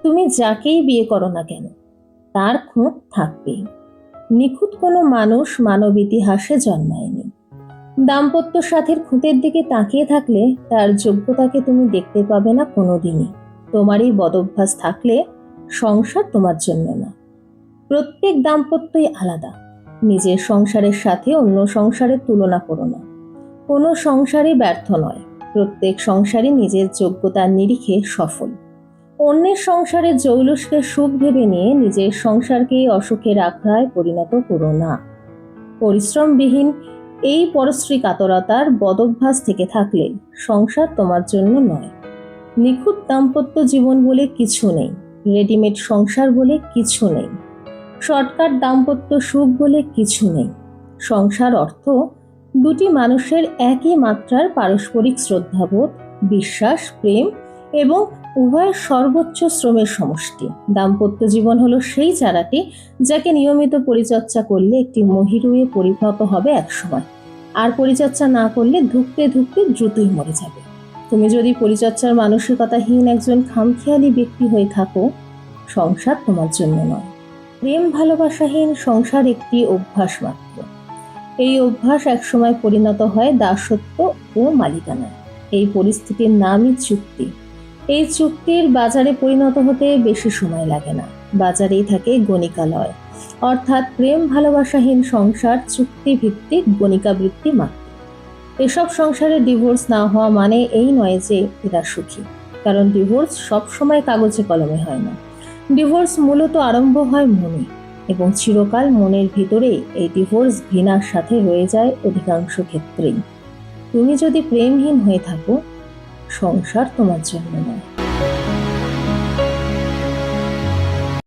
তুমি যাকেই বিয়ে করো না কেন, তার খুঁত থাকবেই। নিখুঁত কোনো মানুষ মানব ইতিহাসে জন্মায়নি। দাম্পত্য সাথীর খুঁতের দিকে তাকিয়ে থাকলে তার যোগ্যতাকে তুমি দেখতে পাবে না কোনোদিনই। তোমার এই বদভ্যাস থাকলে সংসার তোমার জন্য না। প্রত্যেক দাম্পত্যই আলাদা। নিজের সংসারের সাথে অন্য সংসারের তুলনা করো না। কোনো সংসারই ব্যর্থ নয়। প্রত্যেক সংসারই নিজের যোগ্যতার নিরিখে সফল। অন্যের সংসারের জৌলুসকে সুখ ভেবে নিয়ে নিজের সংসারকে অসুখের আখড়ায় পরিণত করো না। পরিশ্রমবিহীন এই পরশ্রী কাতরতার বদভ্যাস থেকে থাকলে সংসার তোমার জন্য নয়। নিখুঁত দাম্পত্য জীবন বলে কিছু নেই। রেডিমেড সংসার বলে কিছু নেই। শর্টকাট দাম্পত্য সুখ বলে কিছু নেই। সংসার অর্থ দুটি মানুষের একই মাত্রার পারস্পরিক শ্রদ্ধাবোধ, বিশ্বাস, প্রেম এবং উভয়ের সর্বোচ্চ শ্রমের সমষ্টি। দাম্পত্য জীবন হলো সেই চারাটি যাকে নিয়মিত পরিচর্যা করলে একটি মহিরুহে পরিণত হবে একসময়, আর পরিচর্যা না করলে ধুঁকতে ধুঁকতে দ্রুতই মরে যাবে। তুমি যদি পরিচর্যার মানসিকতাহীন একজন খামখেয়ালি ব্যক্তি হয়ে থাকো, সংসার তোমার জন্য নয়। প্রেম ভালোবাসাহীন সংসার একটি অভ্যাস মাত্র। এই অভ্যাস একসময় পরিণত হয় দাসত্ব ও মালিকানায়। এই পরিস্থিতির নামই চুক্তি। এই চুক্তির বাজারে পরিণত হতে বেশি সময় লাগে না। বাজারেই থাকে গণিকালয়, অর্থাৎ প্রেম ভালোবাসাহীন সংসার চুক্তিভিত্তিক গণিকাবৃত্তি মাত্র। এসব সংসারে ডিভোর্স না হওয়া মানে এই নয় যে এরা সুখী, কারণ ডিভোর্স সবসময় কাগজে কলমে হয় না। ডিভোর্স মূলত আরম্ভ হয় মনে, এবং চিরকাল মনের ভিতরেই এই ডিভোর্স ঘৃণার সাথে রয়ে যায় অধিকাংশ ক্ষেত্রেই। তুমি যদি প্রেমহীন হয়ে থাকো, সংসার তোমার জন্য নয়।